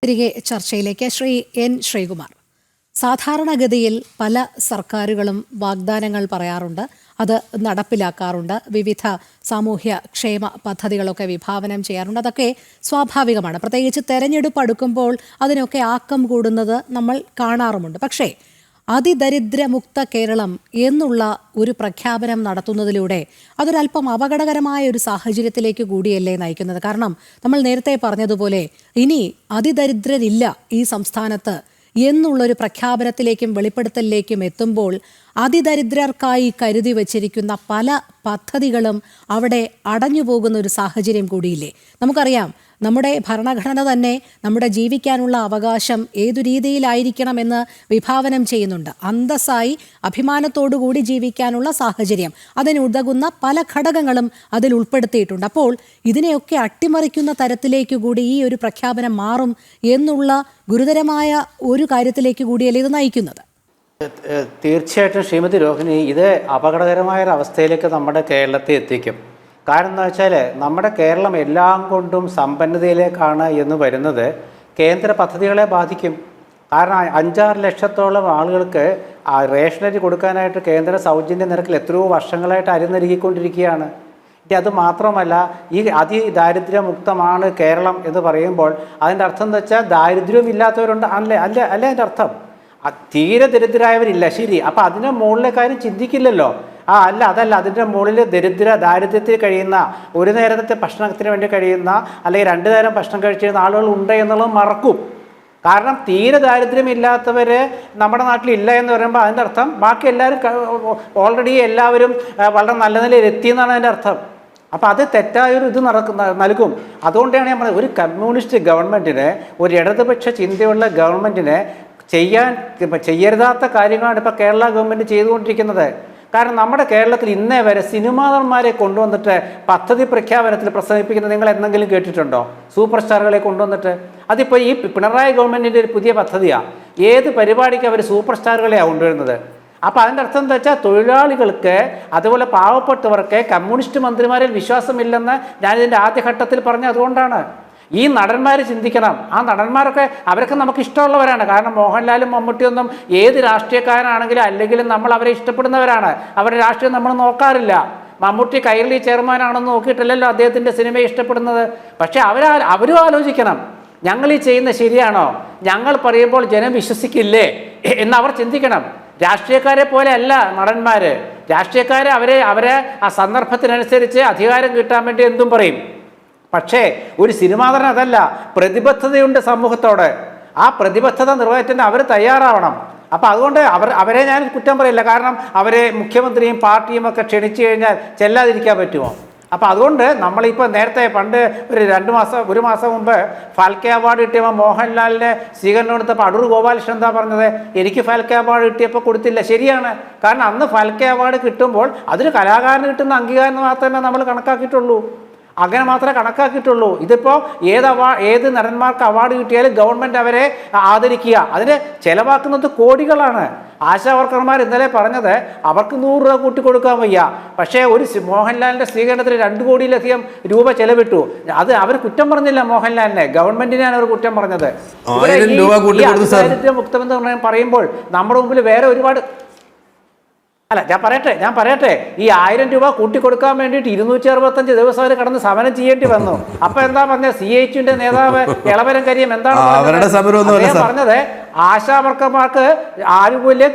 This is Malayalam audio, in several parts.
തിരികെ ചർച്ചയിലേക്ക് ശ്രീ എൻ ശ്രീകുമാർ. സാധാരണഗതിയിൽ പല സർക്കാരുകളും വാഗ്ദാനങ്ങൾ പറയാറുണ്ട്, അത് നടപ്പിലാക്കാറുണ്ട്, വിവിധ സാമൂഹ്യ ക്ഷേമ പദ്ധതികളൊക്കെ വിഭാവനം ചെയ്യാറുണ്ട്. അതൊക്കെ സ്വാഭാവികമാണ്. പ്രത്യേകിച്ച് തെരഞ്ഞെടുപ്പ് അടുക്കുമ്പോൾ അതിനൊക്കെ ആക്കം കൂടുന്നത് നമ്മൾ കാണാറുമുണ്ട്. പക്ഷേ അതിദരിദ്രമുക്ത കേരളം എന്നുള്ള ഒരു പ്രഖ്യാപനം നടത്തുന്നതിലൂടെ അതൊരല്പം അപകടകരമായ ഒരു സാഹചര്യത്തിലേക്ക് കൂടിയല്ലേ നയിക്കുന്നത്? കാരണം നമ്മൾ നേരത്തെ പറഞ്ഞതുപോലെ ഇനി അതിദരിദ്രരില്ല ഈ സംസ്ഥാനത്ത് എന്നുള്ളൊരു പ്രഖ്യാപനത്തിലേക്കും വെളിപ്പെടുത്തലിലേക്കും എത്തുമ്പോൾ അതിദരിദ്രർക്കായി കരുതി വച്ചിരിക്കുന്ന പല പദ്ധതികളും അവിടെ അടഞ്ഞു പോകുന്ന ഒരു സാഹചര്യം കൂടിയില്ലേ? നമുക്കറിയാം, നമ്മുടെ ഭരണഘടന തന്നെ നമ്മുടെ ജീവിക്കാനുള്ള അവകാശം ഏതു രീതിയിലായിരിക്കണമെന്ന് വിഭാവനം ചെയ്യുന്നുണ്ട്. അന്തസ്സായി അഭിമാനത്തോടുകൂടി ജീവിക്കാനുള്ള സാഹചര്യം, അതിനുതകുന്ന പല ഘടകങ്ങളും അതിൽ ഉൾപ്പെടുത്തിയിട്ടുണ്ട്. അപ്പോൾ ഇതിനെയൊക്കെ അട്ടിമറിക്കുന്ന തരത്തിലേക്ക് കൂടി ഈ ഒരു പ്രഖ്യാപനം മാറും എന്നുള്ള ഗുരുതരമായ ഒരു കാര്യത്തിലേക്ക് കൂടിയല്ലേ ഇത് നയിക്കുന്നത്? തീർച്ചയായിട്ടും ശ്രീമതി രോഹിണി, ഇത് അപകടകരമായ ഒരു അവസ്ഥയിലേക്ക് നമ്മുടെ കേരളത്തെ എത്തിക്കും. കാരണം എന്താ വെച്ചാൽ, നമ്മുടെ കേരളം എല്ലാം കൊണ്ടും സമ്പന്നതയിലേക്കാണ് എന്ന് വരുന്നത് കേന്ദ്ര പദ്ധതികളെ ബാധിക്കും. കാരണം 5-6 ലക്ഷത്തോളം ആളുകൾക്ക് റേഷനറി കൊടുക്കാനായിട്ട് കേന്ദ്ര സൗജന്യ നിരക്കിൽ എത്രയോ വർഷങ്ങളായിട്ട് അരി നൽകിക്കൊണ്ടിരിക്കുകയാണ്. ഇനി അത് മാത്രമല്ല, ഈ അതിദാരിദ്ര്യമുക്തമാണ് കേരളം എന്ന് പറയുമ്പോൾ അതിൻ്റെ അർത്ഥം എന്ന് വെച്ചാൽ ദാരിദ്ര്യവും ഇല്ലാത്തവരുണ്ട് അല്ലേ? അതിൻ്റെ അർത്ഥം തീരെ ദരിദ്രരായവരില്ല, ശരി. അപ്പം അതിൻ്റെ മുകളിലെ കാര്യം ചിന്തിക്കില്ലല്ലോ. അതല്ല, അതിൻ്റെ മുകളിൽ ദാരിദ്ര്യത്തിൽ കഴിയുന്ന, ഒരു നേരത്തെ ഭക്ഷണത്തിന് വേണ്ടി കഴിയുന്ന, അല്ലെങ്കിൽ 2 നേരം ഭക്ഷണം കഴിച്ചിരുന്ന ആളുകൾ ഉണ്ട് എന്നുള്ളത് മറക്കും. കാരണം തീരെ ദാരിദ്ര്യമില്ലാത്തവർ നമ്മുടെ നാട്ടിലില്ല എന്ന് പറയുമ്പോൾ അതിൻ്റെ അർത്ഥം ബാക്കി എല്ലാവരും ഓൾറെഡി എല്ലാവരും വളരെ നല്ല നിലയിൽ എത്തിയെന്നാണ് അതിൻ്റെ അർത്ഥം. അപ്പോൾ അത് തെറ്റായൊരു ഇത് നൽകും. അതുകൊണ്ടാണ് ഞാൻ പറഞ്ഞത്, ഒരു കമ്മ്യൂണിസ്റ്റ് ഗവൺമെൻറ്റിന്, ഒരു ഇടതുപക്ഷ ചിന്തയുള്ള ഗവൺമെൻറ്റിന് ചെയ്യരുതാത്ത കാര്യങ്ങളാണ് ഇപ്പോൾ കേരള ഗവൺമെൻറ് ചെയ്തുകൊണ്ടിരിക്കുന്നത്. കാരണം നമ്മുടെ കേരളത്തിൽ ഇന്നേ വരെ സിനിമാ നടന്മാരെ കൊണ്ടുവന്നിട്ട് പദ്ധതി പ്രഖ്യാപനത്തിൽ പ്രസംഗിപ്പിക്കുന്നത് നിങ്ങൾ എന്തെങ്കിലും കേട്ടിട്ടുണ്ടോ? സൂപ്പർ സ്റ്റാറുകളെ കൊണ്ടുവന്നിട്ട്. അതിപ്പോൾ ഈ പിണറായി ഗവൺമെൻറ്റിൻ്റെ ഒരു പുതിയ പദ്ധതിയാണ്. ഏത് പരിപാടിക്ക് അവർ സൂപ്പർ സ്റ്റാറുകളെയാണ് കൊണ്ടുവരുന്നത്. അപ്പോൾ അതിൻ്റെ അർത്ഥം എന്താ വെച്ചാൽ, തൊഴിലാളികൾക്ക് അതുപോലെ പാവപ്പെട്ടവർക്ക് കമ്മ്യൂണിസ്റ്റ് മന്ത്രിമാരിൽ വിശ്വാസമില്ലെന്ന് ഞാനിതിൻ്റെ ആദ്യഘട്ടത്തിൽ പറഞ്ഞത് അതുകൊണ്ടാണ്. ഈ നടന്മാർ ചിന്തിക്കണം. ആ നടന്മാരൊക്കെ അവരൊക്കെ നമുക്ക് ഇഷ്ടമുള്ളവരാണ്. കാരണം മോഹൻലാലും മമ്മൂട്ടിയൊന്നും ഏത് രാഷ്ട്രീയക്കാരനാണെങ്കിലും അല്ലെങ്കിലും നമ്മൾ അവരെ ഇഷ്ടപ്പെടുന്നവരാണ്. അവരുടെ രാഷ്ട്രീയം നമ്മൾ നോക്കാറില്ല. മമ്മൂട്ടി കൈരളി ചെയർമാനാണെന്ന് നോക്കിയിട്ടല്ലല്ലോ അദ്ദേഹത്തിൻ്റെ സിനിമയെ ഇഷ്ടപ്പെടുന്നത്. പക്ഷേ അവരും ആലോചിക്കണം, ഞങ്ങൾ ഈ ചെയ്യുന്ന ശരിയാണോ, ഞങ്ങൾ പറയുമ്പോൾ ജനം വിശ്വസിക്കില്ലേ എന്നവർ ചിന്തിക്കണം. രാഷ്ട്രീയക്കാരെ പോലെ അല്ല നടന്മാർ. രാഷ്ട്രീയക്കാരെ അവരെ ആ സന്ദർഭത്തിനനുസരിച്ച് അധികാരം കിട്ടാൻ വേണ്ടി എന്തും പറയും. പക്ഷേ ഒരു സിനിമാ നടൻ അതല്ല, പ്രതിബദ്ധതയുണ്ട് സമൂഹത്തോട്. ആ പ്രതിബദ്ധത നിറവേറ്റാൻ അവർ തയ്യാറാവണം. അപ്പോൾ അതുകൊണ്ട് അവരെ ഞാൻ കുറ്റം പറയില്ല. കാരണം അവരെ മുഖ്യമന്ത്രിയും പാർട്ടിയും ഒക്കെ ക്ഷണിച്ചു കഴിഞ്ഞാൽ ചെല്ലാതിരിക്കാൻ പറ്റുമോ? അപ്പോൾ അതുകൊണ്ട് നമ്മളിപ്പോൾ നേരത്തെ പണ്ട് ഒരു മാസം മുമ്പ് ഫാൽക്കെ അവാർഡ് കിട്ടിയപ്പോൾ മോഹൻലാലിനെ സ്വീകരണം കൊടുത്തപ്പോൾ അടൂർ ഗോപാലകൃഷ്ണൻ എന്താ പറഞ്ഞത്? എനിക്ക് ഫാൽക്കെ അവാർഡ് കിട്ടിയപ്പോൾ കൊടുത്തില്ല. ശരിയാണ്. കാരണം അന്ന് ഫാൽക്കെ അവാർഡ് കിട്ടുമ്പോൾ അതിന് കലാകാരന് കിട്ടുന്ന അംഗീകാരം മാത്രമേ നമ്മൾ കണക്കാക്കിയിട്ടുള്ളൂ. അങ്ങനെ മാത്രമേ കണക്കാക്കിയിട്ടുള്ളൂ. ഇതിപ്പോൾ ഏത് നടന്മാർക്ക് അവാർഡ് കിട്ടിയാലും ഗവൺമെൻറ് അവരെ ആദരിക്കുക. അതിന് ചിലവാക്കുന്നത് കോടികളാണ്. ആശാവർക്കർമാർ ഇന്നലെ പറഞ്ഞത് അവർക്ക് 100 രൂപ കൂട്ടിക്കൊടുക്കാൻ വയ്യ. പക്ഷേ ഒരു മോഹൻലാലിൻ്റെ സ്വീകരണത്തിന് 2 കോടിയിലധികം രൂപ ചെലവിട്ടു. അത് അവർ കുറ്റം പറഞ്ഞില്ല മോഹൻലാലിനെ, ഗവൺമെൻറ്റിനെയാണ് അവർ കുറ്റം പറഞ്ഞത്. മുക്തമെന്ന് പറയുമ്പോൾ നമ്മുടെ മുമ്പിൽ വേറെ ഒരുപാട് ഞാൻ പറയട്ടെ ഈ 1000 രൂപ കൂട്ടിക്കൊടുക്കാൻ വേണ്ടിയിട്ട് 265 ദിവസം അവർ കടന്ന് സമരം ചെയ്യേണ്ടി വന്നു. അപ്പൊ എന്താ പറഞ്ഞത്? CHUവിന്റെ നേതാവ് എളമരം കരിയം എന്താണ് പറഞ്ഞത്? ആശാവർക്കർമാർക്ക് ആനുകൂല്യം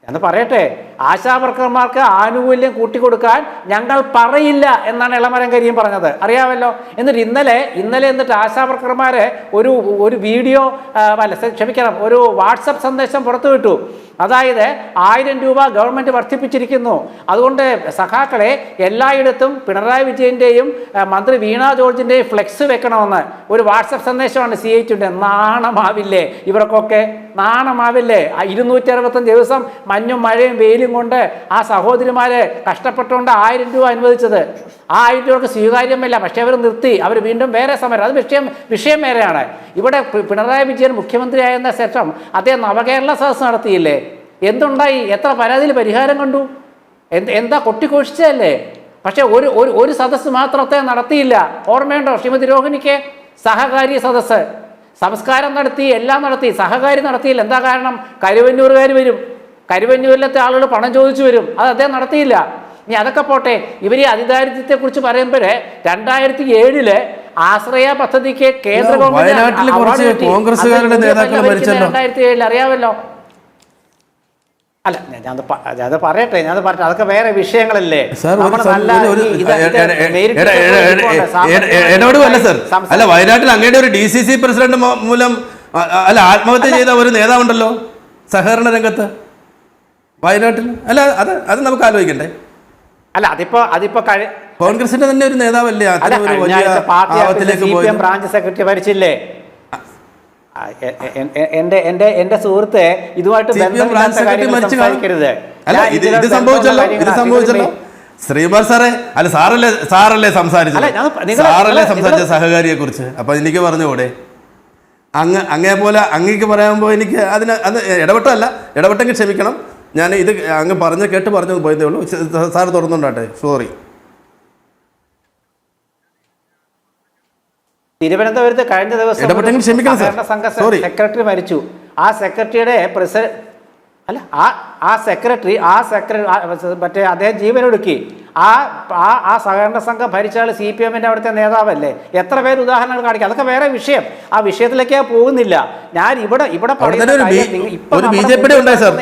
എന്ന് പറയട്ടെ, ആശാവർക്കർമാർക്ക് ആനുകൂല്യം കൂട്ടിക്കൊടുക്കാൻ ഞങ്ങൾ പറയില്ല എന്നാണ് എളമരം കരിയും പറഞ്ഞത്. അറിയാമല്ലോ. എന്നിട്ട് ഇന്നലെ ആശാവർക്കർമാരെ ഒരു വീഡിയോ ഒരു വാട്സപ്പ് സന്ദേശം പുറത്തുവിട്ടു. അതായത് 1000 രൂപ ഗവൺമെൻറ് വർദ്ധിപ്പിച്ചിരിക്കുന്നു. അതുകൊണ്ട് സഖാക്കളെ എല്ലായിടത്തും പിണറായി വിജയൻ്റെയും മന്ത്രി വീണ ജോർജിൻ്റെയും ഫ്ലെക്സ് വെക്കണമെന്ന് ഒരു വാട്സപ്പ് സന്ദേശമാണ് CHUവിൻ്റെ. നാണമാവില്ലേ ഇവർക്കൊക്കെ? നാണമാവില്ലേ? 265 ദിവസം മഞ്ഞും മഴയും വെയിലും കൊണ്ട് ആ സഹോദരിമാരെ കഷ്ടപ്പെട്ടുകൊണ്ട് 1000 രൂപ അനുവദിച്ചത്. ആ 1000 രൂപക്ക് സ്വീകാര്യമല്ല. പക്ഷേ അവർ നിർത്തി. അവർ വീണ്ടും വേറെ സമരം. അത് വിഷയം വേറെയാണ്. ഇവിടെ പിണറായി വിജയൻ മുഖ്യമന്ത്രിയായിരുന്ന ശേഷം അദ്ദേഹം നവകേരള സദസ്സ് നടത്തിയില്ലേ? എന്തുണ്ടായി? എത്ര പരാതിയിൽ പരിഹാരം കണ്ടു? എന്താ കൊട്ടിഘോഷിച്ചതല്ലേ? പക്ഷേ ഒരു സദസ്സ് മാത്രത്തെ നടത്തിയില്ല. ഓർമ്മയുണ്ടോ ശ്രീമതി രോഹിണിക്ക്? സഹകാരി സദസ്സ്. സംസ്കാരം നടത്തി, എല്ലാം നടത്തി, സഹകാരി നടത്തിയില്ല. എന്താ കാരണം? കരുവന്നൂരുകാർ വരും, കരുവന്നൂരിലത്തെ ആളുകൾ പണം ചോദിച്ചു വരും, അത് അദ്ദേഹം നടത്തിയില്ല. ഇനി അതൊക്കെ പോട്ടെ, ഇവർ ഈ അതിദാരിദ്ര്യത്തെക്കുറിച്ച് പറയുമ്പോൾ 2007 ആശ്രയ പദ്ധതിക്ക് കേന്ദ്ര ഗവൺമെന്റ് 2007 അറിയാമല്ലോ. അല്ല ഞാനത് പറയട്ടെ, അതൊക്കെ വേറെ വിഷയങ്ങളല്ലേ. ഇടപെടുവല്ല സർ. അല്ല, വയനാട്ടിൽ അങ്ങയുടെ ഒരു DCC പ്രസിഡന്റ് മൂലം അല്ല ആത്മഹത്യ ചെയ്ത ഒരു നേതാവുണ്ടല്ലോ സഹകരണ രംഗത്ത് വയനാട്ടിൽ. അല്ല അത് നമുക്ക് ആലോചിക്കണ്ടേ? അല്ല അതിപ്പോ കോൺഗ്രസിന്റെ തന്നെ ഒരു നേതാവല്ലേ ബ്രാഞ്ച് സെക്രട്ടറി ഭരിച്ചില്ലേ? എന്റെ സുഹൃത്തെ, ഇതുമായിട്ട് സംസാരിക്കരുത്. ഇത് സംഭവിച്ചല്ലോ ശ്രീകുമാർ സാറേ. അല്ല, സാറല്ലേ സംസാരിച്ച സഹകാരിയെ കുറിച്ച്. അപ്പൊ എനിക്ക് പറഞ്ഞുകൂടെ? അങ്ങേ പോലെ അങ്ങേക്ക് പറയാകുമ്പോൾ എനിക്ക് അത് ഇടപെട്ടെങ്കിൽ ക്ഷമിക്കണം. ഞാൻ ഇത് അങ്ങ് കേട്ട് പറഞ്ഞത് പോയതേ ഉള്ളൂ. സാറ് തുറന്നുകൊണ്ടാട്ടെ, സോറി. തിരുവനന്തപുരത്ത് കഴിഞ്ഞ ദിവസം സെക്രട്ടറി മരിച്ചു. ആ സെക്രട്ടറിയുടെ മറ്റേ അദ്ദേഹം ജീവനൊടുക്കി. ആ സഹകരണ സംഘം ഭരിച്ചാൽ CPM-ന്റെ അവിടുത്തെ നേതാവല്ലേ? എത്ര പേര് ഉദാഹരണങ്ങൾ കാണിക്കാം. അതൊക്കെ വേറെ വിഷയം. ആ വിഷയത്തിലേക്ക് പോകുന്നില്ല. ഞാൻ ഇവിടെ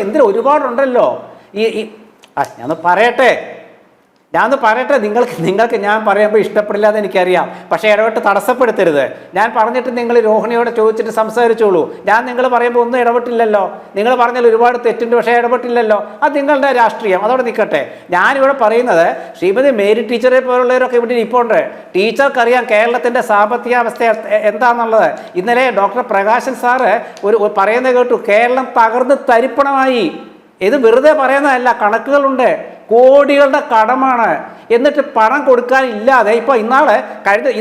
എന്തിനും ഒരുപാടുണ്ടല്ലോ. ഞാനൊന്ന് പറയട്ടെ, നിങ്ങൾക്ക് ഞാൻ പറയുമ്പോൾ ഇഷ്ടപ്പെടില്ല എന്ന് എനിക്കറിയാം. പക്ഷേ ഇടപെട്ട് തടസ്സപ്പെടുത്തരുത്. ഞാൻ പറഞ്ഞിട്ട് നിങ്ങൾ രോഹിണിയോട് ചോദിച്ചിട്ട് സംസാരിച്ചോളൂ. ഞാൻ നിങ്ങൾ പറയുമ്പോൾ ഒന്നും ഇടപെട്ടില്ലല്ലോ. നിങ്ങൾ പറഞ്ഞാൽ ഒരുപാട് തെറ്റുണ്ട്, പക്ഷേ ഇടപെട്ടില്ലല്ലോ. അത് നിങ്ങളുടെ രാഷ്ട്രീയം, അതോടെ നിൽക്കട്ടെ. ഞാനിവിടെ പറയുന്നത് ശ്രീമതി മേരി ടീച്ചറെ പോലുള്ളവരൊക്കെ ഇവിടെ ഇരിപ്പുണ്ട്. ടീച്ചർക്കറിയാം കേരളത്തിൻ്റെ സാമ്പത്തികാവസ്ഥ എന്താണെന്നുള്ളത്. ഇന്നലെ ഡോക്ടർ പ്രകാശൻ സാറ് പറയുന്നത് കേട്ടു, കേരളം തകർന്ന് തരിപ്പണമായി. ഇത് വെറുതെ പറയുന്നതല്ല, കണക്കുകളുണ്ട്. കോടികളുടെ കടമാണ്. എന്നിട്ട് പണം കൊടുക്കാനില്ലാതെ ഇപ്പോൾ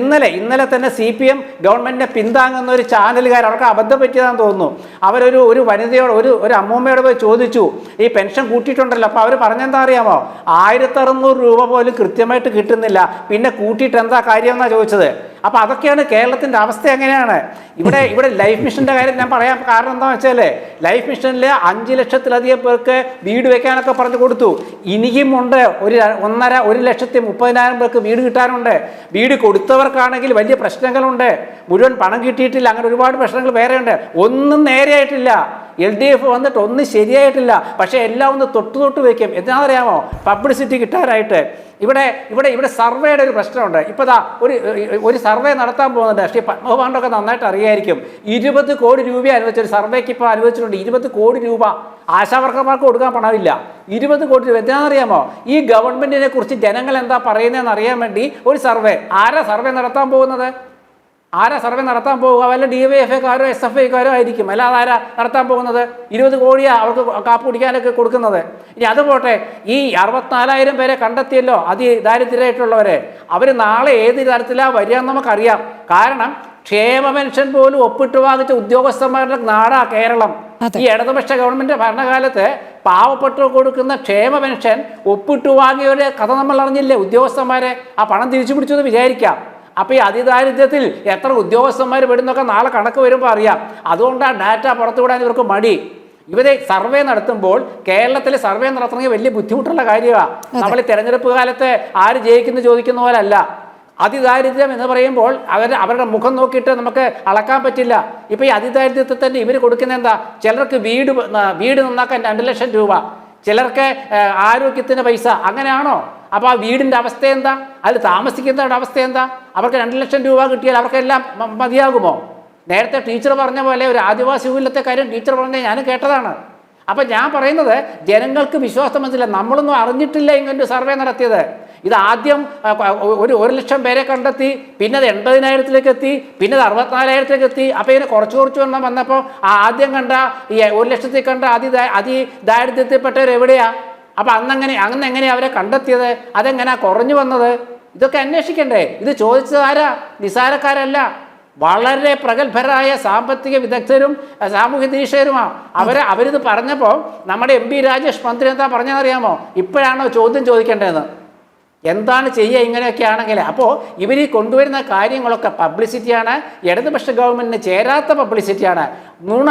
ഇന്നലെ തന്നെ CPM ഗവൺമെന്റിനെ പിന്താങ്ങുന്ന ഒരു ചാനലുകാർ, അവർക്ക് അബദ്ധം പറ്റിയതാണെന്ന് തോന്നുന്നു. ഒരു വനിതയോട് ഒരു അമ്മൂമ്മയോട് പോയി ചോദിച്ചു, ഈ പെൻഷൻ കൂട്ടിയിട്ടുണ്ടല്ലോ. അപ്പോൾ അവർ പറഞ്ഞെന്താ അറിയാമോ? 1600 രൂപ പോലും കൃത്യമായിട്ട് കിട്ടുന്നില്ല, പിന്നെ കൂട്ടിയിട്ട് എന്താ കാര്യം എന്നാണ് ചോദിച്ചത്. അപ്പോൾ അതൊക്കെയാണ് കേരളത്തിൻ്റെ അവസ്ഥ. എങ്ങനെയാണ് ഇവിടെ ലൈഫ് മിഷൻ്റെ കാര്യം ഞാൻ പറയാൻ കാരണം എന്താണെന്ന് വെച്ചാൽ, ലൈഫ് മിഷനിൽ 5 ലക്ഷത്തിലധികം പേർക്ക് വീട് വെക്കാനൊക്കെ പറഞ്ഞു കൊടുത്തു. ഇനിയും ഉണ്ട് 1,30,000 പേർക്ക് വീട് കിട്ടാനുണ്ട്. വീട് കൊടുത്തവർക്കാണെങ്കിൽ വലിയ പ്രശ്നങ്ങളുണ്ട്. മുഴുവൻ പണം കിട്ടിയിട്ടില്ല. അങ്ങനെ ഒരുപാട് പ്രശ്നങ്ങൾ വേറെയുണ്ട്. ഒന്നും നേരെയായിട്ടില്ല. LDF വന്നിട്ട് ഒന്നും ശരിയായിട്ടില്ല. പക്ഷേ എല്ലാം ഒന്ന് തൊട്ട് വയ്ക്കും. എന്താണെന്നറിയാമോ? പബ്ലിസിറ്റി കിട്ടാനായിട്ട്. ഇവിടെ സർവേയുടെ ഒരു പ്രശ്നമുണ്ട്. ഇപ്പോൾ ഒരു സർവേ നടത്താൻ പോകുന്നുണ്ട്. ശ്രീ പത്മകുമാറിനൊക്കെ നന്നായിട്ട് അറിയായിരിക്കും. 20 കോടി രൂപ അനുവദിച്ചൊരു സർവേക്ക് ഇപ്പോൾ അനുവദിച്ചിട്ടുണ്ട്. 20 കോടി രൂപ. ആശാവർക്കർമാർക്ക് കൊടുക്കാൻ പണമില്ല. 20 കോടി രൂപ. എന്താണെന്നറിയാമോ? ഈ ഗവൺമെന്റിനെ കുറിച്ച് ജനങ്ങൾ എന്താ പറയുന്നതെന്ന് അറിയാൻ വേണ്ടി ഒരു സർവേ. ആരാ സർവേ നടത്താൻ പോകുന്നത്? വല്ല DYFIക്കാരോ SFIക്കാരോ ആയിരിക്കും. അല്ലാതെ ആരാ നടത്താൻ പോകുന്നത്? 20 കോടിയാണ് അവർക്ക് കാപ്പ് കുടിക്കാനൊക്കെ കൊടുക്കുന്നത്. ഇനി അതുപോട്ടെ, ഈ 64,000 പേരെ കണ്ടെത്തിയല്ലോ അതിദാരിദ്ര്യമായിട്ടുള്ളവരെ. അവർ നാളെ ഏത് തരത്തിലാണ് വരിക എന്ന് നമുക്കറിയാം. കാരണം ക്ഷേമ പെൻഷൻ പോലും ഒപ്പിട്ട് വാങ്ങിച്ച ഉദ്യോഗസ്ഥന്മാരുടെ നാടാ കേരളം. ഈ ഇടതുപക്ഷ ഗവൺമെന്റ് ഭരണകാലത്ത് പാവപ്പെട്ടു കൊടുക്കുന്ന ക്ഷേമ പെൻഷൻ ഒപ്പിട്ട് വാങ്ങിയവരെ കഥ നമ്മൾ അറിഞ്ഞില്ലേ? ഉദ്യോഗസ്ഥന്മാരെ ആ പണം തിരിച്ചു പിടിച്ചെന്ന് വിചാരിക്കാം. അപ്പോൾ ഈ അതിദാരിദ്ര്യത്തിൽ എത്ര ഉദ്യോഗസ്ഥന്മാർ പെടുന്നൊക്കെ നാളെ കണക്ക് വരുമ്പോൾ അറിയാം. അതുകൊണ്ടാണ് ഡാറ്റ പുറത്തുവിടാൻ ഇവർക്ക് മടി. ഇവരെ സർവേ നടത്തുമ്പോൾ കേരളത്തിൽ സർവേ നടത്തണമെങ്കിൽ വലിയ ബുദ്ധിമുട്ടുള്ള കാര്യമാണ്. നമ്മൾ തെരഞ്ഞെടുപ്പ് കാലത്ത് ആര് ജയിക്കുന്നു ചോദിക്കുന്ന പോലെ അല്ല. അതിദാരിദ്ര്യം എന്ന് പറയുമ്പോൾ അവരുടെ മുഖം നോക്കിയിട്ട് നമുക്ക് അളക്കാൻ പറ്റില്ല. ഇപ്പോൾ ഈ അതിദാരിദ്ര്യത്തിൽ തന്നെ ഇവർ കൊടുക്കുന്ന എന്താ? ചിലർക്ക് വീട് നന്നാക്കാൻ 2 ലക്ഷം രൂപ, ചിലർക്ക് ആരോഗ്യത്തിന് പൈസ. അങ്ങനെയാണോ? അപ്പോൾ ആ വീടിൻ്റെ അവസ്ഥ എന്താ? അതിൽ താമസിക്കുന്നവരുടെ അവസ്ഥ എന്താ? അവർക്ക് 2 ലക്ഷം രൂപ കിട്ടിയാൽ അവർക്കെല്ലാം മതിയാകുമോ? നേരത്തെ ടീച്ചർ പറഞ്ഞ പോലെ ഒരു ആദിവാസി ഊരിലത്തെ കാര്യം ടീച്ചർ പറഞ്ഞാൽ ഞാൻ കേട്ടതാണ്. അപ്പം ഞാൻ പറയുന്നത് ജനങ്ങൾക്ക് വിശ്വാസം മനസ്സില്ല. നമ്മളൊന്നും അറിഞ്ഞിട്ടില്ല ഇങ്ങനൊരു സർവേ നടത്തിയത്. ഇത് ആദ്യം 1 ലക്ഷം പേരെ കണ്ടെത്തി, പിന്നെ അത് 80,000-ലേക്ക് എത്തി, പിന്നെ അത് 64,000-ലേക്ക് എത്തി. അപ്പോൾ ഇതിന് കുറച്ച് എണ്ണം വന്നപ്പോൾ ആദ്യം കണ്ട ഈ 1 ലക്ഷത്തിൽ കണ്ട അതിദാരിദ്ര്യത്തിൽപ്പെട്ടവർ എവിടെയാണ്? അപ്പം അന്നെങ്ങനെയാണ് അവരെ കണ്ടെത്തിയത്? അതെങ്ങനെയാണ് കുറഞ്ഞു വന്നത്? ഇതൊക്കെ അന്വേഷിക്കണ്ടേ? ഇത് ചോദിച്ചത് ആരാ? നിസാരക്കാരല്ല. വളരെ പ്രഗത്ഭരായ സാമ്പത്തിക വിദഗ്ധരും സാമൂഹ്യ നിരീക്ഷകരുമാണ്. അവരിത് പറഞ്ഞപ്പോൾ നമ്മുടെ MP രാജേഷ് മന്ത്രി എന്താ പറഞ്ഞതെന്നറിയാമോ? ഇപ്പോഴാണോ ചോദ്യം ചോദിക്കേണ്ടതെന്ന്. എന്താണ് ചെയ്യുക ഇങ്ങനെയൊക്കെ ആണെങ്കിൽ? അപ്പോൾ ഇവർ ഈ കൊണ്ടുവരുന്ന കാര്യങ്ങളൊക്കെ പബ്ലിസിറ്റിയാണ്, ഇടതുപക്ഷ ഗവൺമെന്റിന് ചേരാത്ത പബ്ലിസിറ്റിയാണ്. നുണ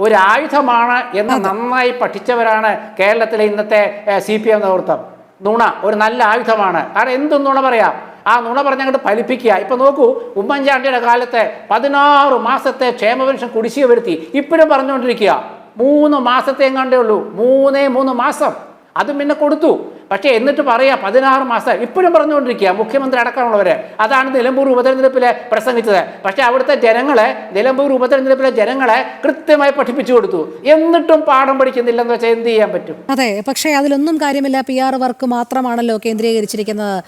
ഒരു ആയുധമാണ് എന്ന് നന്നായി പഠിച്ചവരാണ് കേരളത്തിലെ ഇന്നത്തെ CPM നേതൃത്വം. നുണ ഒരു നല്ല ആയുധമാണ്. കാരണം എന്തും നുണ പറയാം. ആ നുണ പറഞ്ഞങ്ങോട്ട് ഫലിപ്പിക്കുക. ഇപ്പൊ നോക്കൂ, ഉമ്മൻചാണ്ടിയുടെ കാലത്തെ 16 മാസത്തെ ക്ഷേമ പെൻഷൻ കുടിശ്ശിക വരുത്തി. ഇപ്പോഴും പറഞ്ഞുകൊണ്ടിരിക്കുക 3 മാസത്തെ എങ്ങാണ്ടേ ഉള്ളൂ, 3 മാസം അതും പിന്നെ കൊടുത്തു. പക്ഷേ എന്നിട്ട് പറയാ 16 മാസം ഇപ്പോഴും പറഞ്ഞുകൊണ്ടിരിക്കുക മുഖ്യമന്ത്രി അടക്കമുള്ളവര്. അതാണ് നിലമ്പൂർ ഉപതെരഞ്ഞെടുപ്പിലെ പ്രസംഗിച്ചത്. പക്ഷേ അവിടുത്തെ ജനങ്ങളെ, നിലമ്പൂർ ഉപതെരഞ്ഞെടുപ്പിലെ ജനങ്ങളെ കൃത്യമായി പഠിപ്പിച്ചു കൊടുത്തു. എന്നിട്ടും പാഠം പഠിക്കുന്നില്ലെന്ന് വെച്ചാൽ എന്ത് ചെയ്യാൻ പറ്റും? അതെ, പക്ഷേ അതിലൊന്നും കാര്യമില്ല. PR വർക്ക് മാത്രമാണല്ലോ കേന്ദ്രീകരിച്ചിരിക്കുന്നത്.